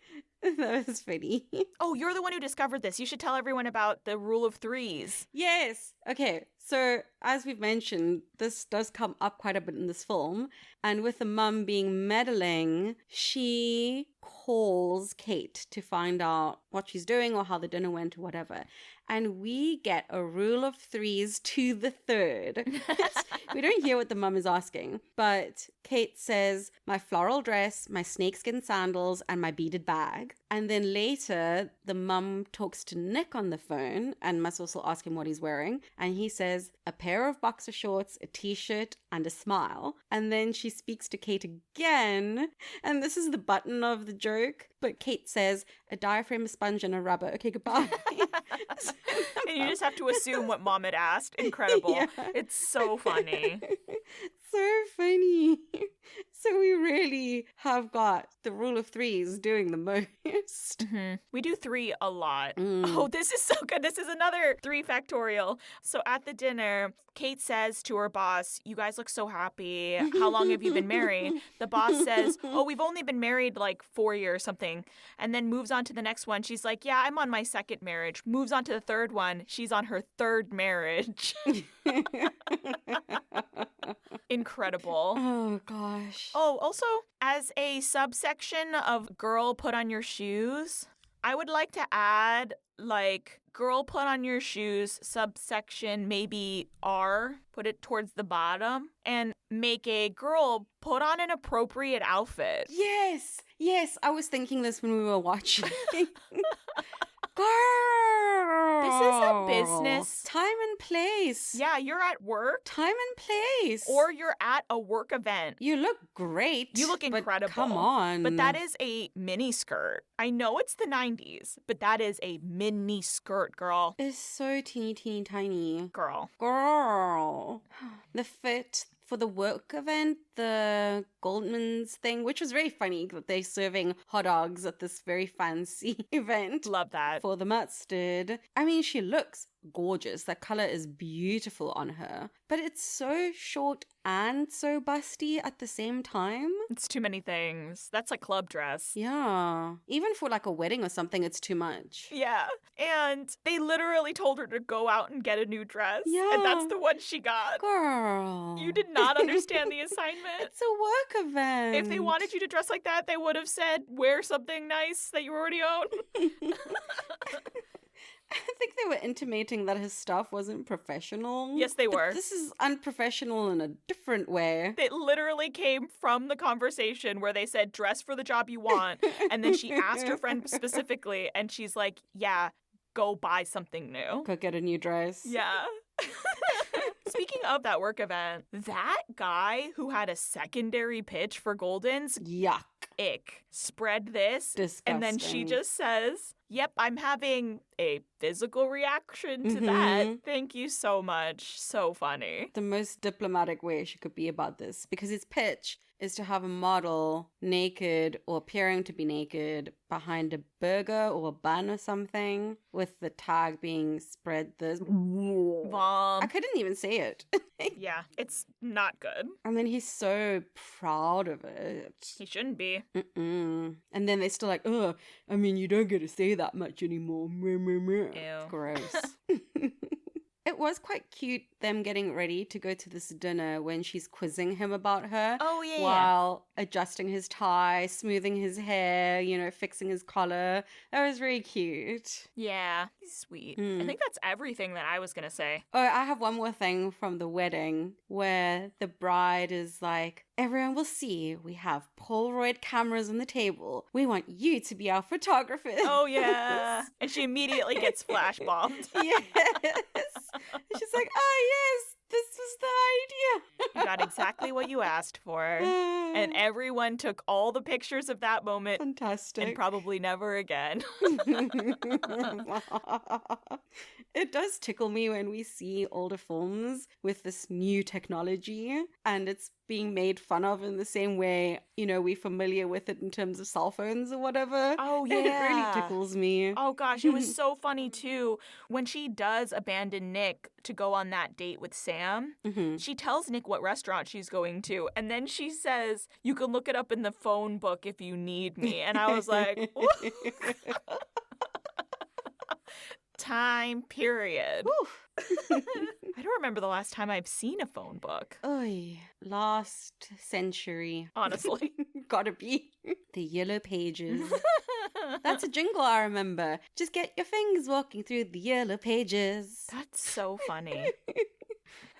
Speaker 2: That was funny.
Speaker 1: Oh, you're the one who discovered this. You should tell everyone about the rule of threes.
Speaker 2: Yes. Okay. So, as we've mentioned, this does come up quite a bit in this film. And with the mum being meddling, she calls Kate to find out what she's doing or how the dinner went or whatever. And we get a rule of threes to the third. We don't hear what the mum is asking, but Kate says, my floral dress, my snakeskin sandals, and my beaded bag. And then later, the mum talks to Nick on the phone and must also ask him what he's wearing. And he says, a pair of boxer shorts, a t-shirt, and a smile. And then she speaks to Kate again. And this is the button of the joke. But Kate says, a diaphragm, a sponge, and a rubber. Okay, goodbye.
Speaker 1: And you just have to assume what mom had asked. Incredible.
Speaker 2: Yeah.
Speaker 1: It's so funny.
Speaker 2: So funny. So we really have got the rule of threes doing the most.
Speaker 1: We do three a lot.
Speaker 2: Mm.
Speaker 1: Oh, this is so good. This is another 3 factorial. So at the dinner, Kate says to her boss, you guys look so happy. How long have you been married? The boss says, oh, we've only been married like 4 years or something. And then moves on to the next one. She's like, yeah, I'm on my 2nd marriage. Moves on to the 3rd one. She's on her 3rd marriage. Incredible.
Speaker 2: Oh, gosh.
Speaker 1: Oh, also, as a subsection of girl put on your shoes, I would like to add, like, girl put on your shoes, subsection maybe R, put it towards the bottom, and make a girl put on an appropriate outfit.
Speaker 2: Yes. Yes. I was thinking this when we were watching. Girl.
Speaker 1: This is a business.
Speaker 2: Time and place.
Speaker 1: Yeah, you're at work.
Speaker 2: Time and place.
Speaker 1: Or you're at a work event.
Speaker 2: you look great.
Speaker 1: You look
Speaker 2: but
Speaker 1: incredible.
Speaker 2: come on.
Speaker 1: But that is a mini skirt. I know it's the 90s, but that is a mini skirt, girl.
Speaker 2: It's so teeny, teeny, tiny.
Speaker 1: Girl.
Speaker 2: Girl. The fit for the work event, the Goldman's thing, which was very funny that they're serving hot dogs at this very fancy event
Speaker 1: Love that.
Speaker 2: for the mustard. I mean, she looks gorgeous. That color is beautiful on her, but it's so short and so busty at the same time.
Speaker 1: It's too many things. That's a club dress.
Speaker 2: Yeah. Even for like a wedding or something, it's too much.
Speaker 1: Yeah. And they literally told her to go out and get a new dress.
Speaker 2: Yeah.
Speaker 1: And that's the one she got.
Speaker 2: Girl.
Speaker 1: You did not understand the assignment.
Speaker 2: It's a work event.
Speaker 1: If they wanted you to dress like that, they would have said, wear something nice that you already own.
Speaker 2: I think they were intimating that his stuff wasn't professional.
Speaker 1: Yes, they
Speaker 2: But
Speaker 1: were.
Speaker 2: this is unprofessional in a different way.
Speaker 1: It literally came from the conversation where they said, dress for the job you want. And then she asked her friend specifically, and she's like, yeah, go buy something new.
Speaker 2: Go get a new dress.
Speaker 1: Yeah. Speaking of that work event, that guy who had a secondary pitch for Golden's,
Speaker 2: Yuck.
Speaker 1: ick, spread this.
Speaker 2: Disgusting.
Speaker 1: And then she just says, yep, I'm having a physical reaction to that. Thank you so much. So funny.
Speaker 2: The most diplomatic way she could be about this, because his pitch is to have a model naked or appearing to be naked behind a burger or a bun or something with the tag being spread this. I couldn't even say it.
Speaker 1: Yeah, it's not good.
Speaker 2: And then he's so proud of it.
Speaker 1: He shouldn't be.
Speaker 2: Mm-mm. And then they're still like, oh, I mean, you don't get to say that much anymore. Meh, meh, meh.
Speaker 1: Ew.
Speaker 2: Gross. It was quite cute, them getting ready to go to this dinner when she's quizzing him about her.
Speaker 1: Oh, yeah.
Speaker 2: While adjusting his tie, smoothing his hair, fixing his collar. That was very cute.
Speaker 1: Yeah, he's sweet. I think that's everything that I was going to say.
Speaker 2: Oh, I have one more thing from the wedding where the bride is like, everyone will see we have Polaroid cameras on the table. We want you to be our photographers.
Speaker 1: Oh, yeah. And she immediately gets flash bombed.
Speaker 2: Yes. She's like, oh, yes, this was the idea.
Speaker 1: You got exactly what you asked for. And everyone took all the pictures of that moment.
Speaker 2: Fantastic.
Speaker 1: And probably never again.
Speaker 2: It does tickle me when we see older films with this new technology and it's being made fun of in the same way, we're familiar with it in terms of cell phones or whatever.
Speaker 1: Oh, yeah.
Speaker 2: It really tickles me.
Speaker 1: Oh, gosh, it was so funny, too. When she does abandon Nick to go on that date with Sam, she tells Nick what restaurant she's going to, and then she says, you can look it up in the phone book if you need me. And I was like, time period. I don't remember the last time I've seen a phone book.
Speaker 2: Oy, last century.
Speaker 1: Honestly.
Speaker 2: Gotta be. The Yellow Pages. That's a jingle I remember. Just get your fingers walking through the Yellow Pages.
Speaker 1: That's so funny.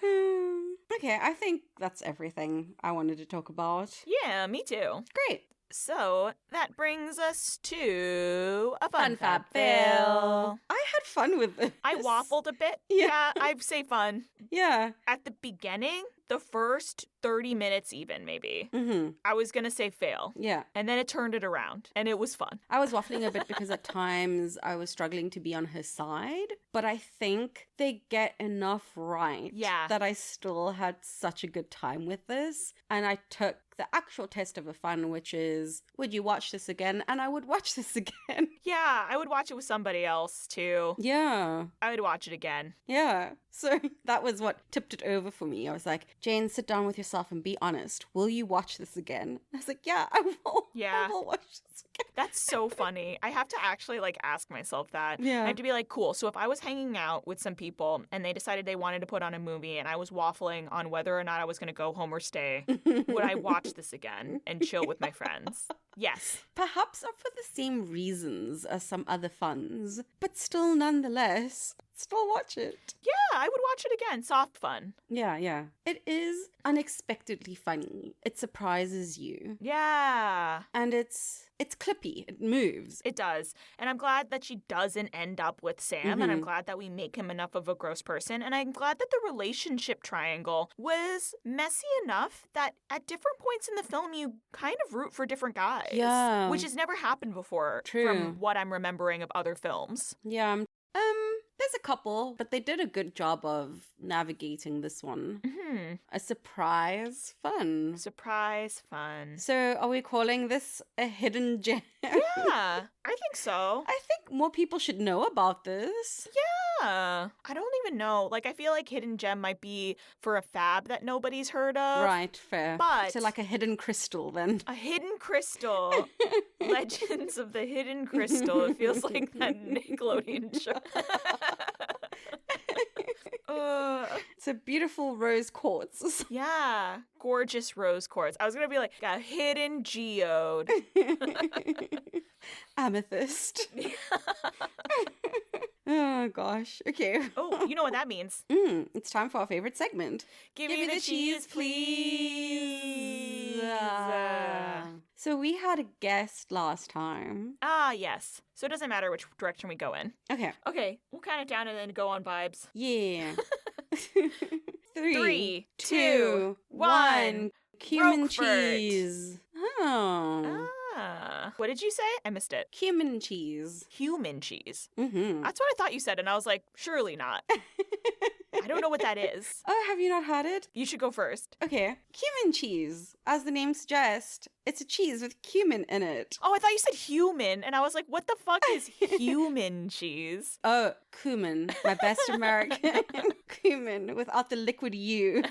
Speaker 2: Okay, I think that's everything I wanted to talk about.
Speaker 1: Yeah, me too.
Speaker 2: Great.
Speaker 1: So that brings us to a fun
Speaker 2: Fab
Speaker 1: fab fail.
Speaker 2: I had fun with this.
Speaker 1: I waffled a bit.
Speaker 2: Yeah.
Speaker 1: I'd say fun.
Speaker 2: Yeah.
Speaker 1: At the beginning, the first 30 minutes even, maybe,
Speaker 2: Mm-hmm.
Speaker 1: I was going to say fail.
Speaker 2: Yeah.
Speaker 1: And then it turned it around, and it was fun.
Speaker 2: I was waffling a bit because at times I was struggling to be on her side, but I think they get enough right that I still had such a good time with this. And I took the actual test of a fun, which is, would you watch this again? And I would watch this again.
Speaker 1: Yeah, I would watch it with somebody else, too.
Speaker 2: Yeah.
Speaker 1: I would watch it again.
Speaker 2: Yeah. So that was what tipped it over for me. I was like, Jane, sit down with yourself and be honest. Will you watch this again? I was like, yeah, I will.
Speaker 1: Yeah.
Speaker 2: I will watch this again.
Speaker 1: That's so funny. I have to actually ask myself that.
Speaker 2: Yeah.
Speaker 1: I have to be like, cool. So if I was hanging out with some people and they decided they wanted to put on a movie and I was waffling on whether or not I was going to go home or stay, would I watch this again and chill with my friends? Yes.
Speaker 2: Perhaps not for the same reasons as some other funs, but still nonetheless, still watch it.
Speaker 1: Yeah, I would watch it again. Soft fun.
Speaker 2: Yeah, yeah. It is unexpectedly funny. It surprises you.
Speaker 1: Yeah.
Speaker 2: And it's clippy. It moves.
Speaker 1: It does. And I'm glad that she doesn't end up with Sam. And I'm glad that we make him enough of a gross person. And I'm glad that the relationship triangle was messy enough that at different points in the film, you kind of root for different guys.
Speaker 2: Yeah.
Speaker 1: Which has never happened before.
Speaker 2: True.
Speaker 1: From what I'm remembering of other films.
Speaker 2: Yeah. There's a couple, but they did a good job of navigating this one.
Speaker 1: Mm-hmm.
Speaker 2: A surprise fun.
Speaker 1: Surprise fun.
Speaker 2: So are we calling this a hidden gem?
Speaker 1: Yeah, I think so.
Speaker 2: I think more people should know about this.
Speaker 1: Yeah. I don't even know. I feel like Hidden Gem might be for a fab that nobody's heard of.
Speaker 2: Right, fair.
Speaker 1: But
Speaker 2: so like a hidden crystal then.
Speaker 1: A hidden crystal. Legends of the Hidden Crystal. It feels like that Nickelodeon show.
Speaker 2: It's a beautiful rose quartz.
Speaker 1: Yeah. Gorgeous rose quartz. I was going to be like a hidden geode.
Speaker 2: Amethyst. Oh, gosh. Okay.
Speaker 1: Oh, you know what that means.
Speaker 2: It's time for our favorite segment.
Speaker 1: Give me the cheese, please.
Speaker 2: So we had a guest last time.
Speaker 1: Ah, yes. So it doesn't matter which direction we go in.
Speaker 2: Okay.
Speaker 1: Okay, we'll count it down and then go on vibes.
Speaker 2: Yeah.
Speaker 1: 3, 2,
Speaker 2: 2,
Speaker 1: 1.
Speaker 2: Cumin
Speaker 1: Roquefort.
Speaker 2: cheese. Oh.
Speaker 1: Ah. What did you say? I missed it.
Speaker 2: Cumin cheese.
Speaker 1: Human cheese.
Speaker 2: Mm-hmm.
Speaker 1: That's what I thought you said, and I was like, surely not. I don't know what that is.
Speaker 2: Oh, have you not had it?
Speaker 1: You should go first.
Speaker 2: Okay. Cumin cheese. As the name suggests, it's a cheese with cumin in it.
Speaker 1: Oh, I thought you said human, and I was like, what the fuck is human cheese?
Speaker 2: Oh, cumin. My best American. Cumin without the liquid U.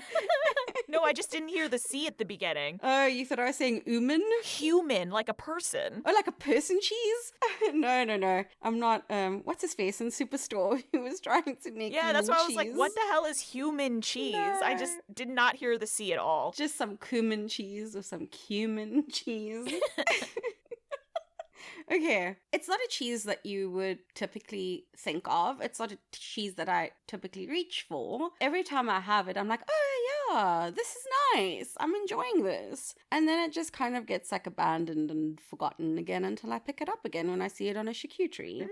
Speaker 1: No, I just didn't hear the C at the beginning.
Speaker 2: Oh, you thought I was saying human?
Speaker 1: Human, like a person.
Speaker 2: Oh, like a person cheese? No. I'm not, what's his face in Superstore who was trying to make
Speaker 1: Yeah, that's
Speaker 2: human
Speaker 1: why I was like,
Speaker 2: cheese?
Speaker 1: what the hell is human cheese? I just did not hear the C at all.
Speaker 2: Just some cumin cheese or some cumin cheese. Okay, it's not a cheese that you would typically think of. It's not a cheese that I typically reach for. Every time I have it, I'm like, oh yeah, this is nice. I'm enjoying this. And then it just kind of gets like abandoned and forgotten again until I pick it up again when I see it on a charcuterie.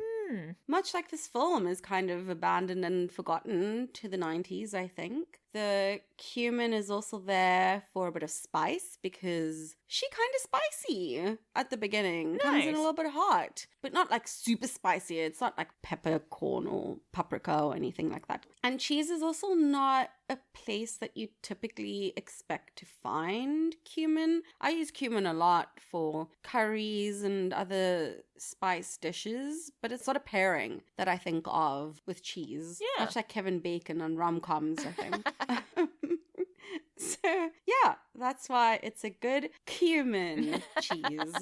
Speaker 2: Much like this film is kind of abandoned and forgotten to the 90s, I think. The cumin is also there for a bit of spice because she kind of spicy at the beginning.
Speaker 1: Nice.
Speaker 2: Comes in a little bit hot, but not like super spicy. It's not like peppercorn or paprika or anything like that. And cheese is also not a place that you typically expect to find cumin. I use cumin a lot for curries and other spice dishes, but it's not a pairing that I think of with cheese.
Speaker 1: Yeah.
Speaker 2: Much like Kevin Bacon and rom-coms, I think. So, yeah, that's why it's a good cumin cheese.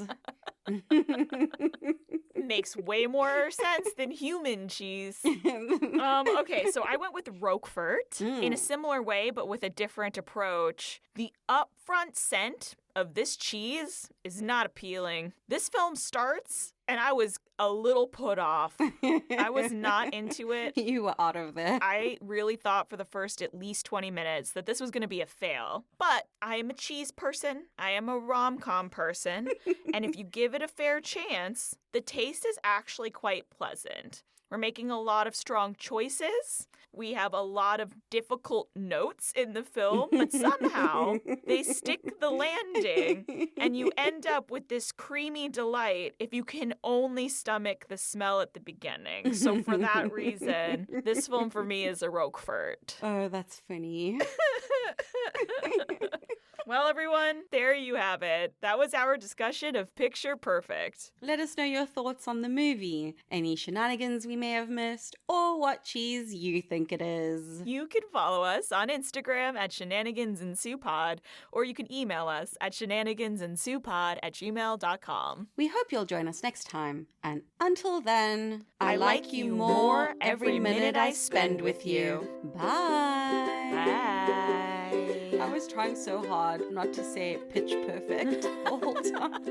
Speaker 1: Makes way more sense than human cheese. Okay, so I went with Roquefort in a similar way, but with a different approach. The upfront scent of this cheese is not appealing. This film starts, and I was a little put off. I was not into it.
Speaker 2: You were out of there.
Speaker 1: I really thought for the first at least 20 minutes that this was going to be a fail. But I am a cheese person. I am a rom-com person. And if you give it a fair chance, the taste is actually quite pleasant. We're making a lot of strong choices. We have a lot of difficult notes in the film, but somehow they stick the landing and you end up with this creamy delight if you can only stomach the smell at the beginning. So for that reason, this film for me is a Roquefort.
Speaker 2: Oh, that's funny.
Speaker 1: Well, everyone, there you have it. That was our discussion of Picture Perfect.
Speaker 2: Let us know your thoughts on the movie, any shenanigans we may have missed, or what cheese you think it is.
Speaker 1: You can follow us on Instagram at shenanigansendsupod, or you can email us at shenanigansendsupod@gmail.com.
Speaker 2: We hope you'll join us next time, and until then,
Speaker 1: I like you more every minute I spend with you.
Speaker 2: Bye.
Speaker 1: Bye.
Speaker 2: I was trying so hard not to say pitch perfect the whole time.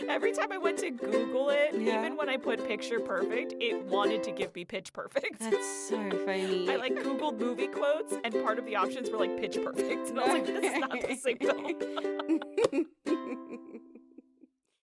Speaker 1: Every time I went to Google it,
Speaker 2: Yeah.
Speaker 1: even when I put Picture Perfect, it wanted to give me Pitch Perfect.
Speaker 2: That's so funny.
Speaker 1: I like Googled movie quotes, and part of the options were like Pitch Perfect. And I was like, this is not the same film.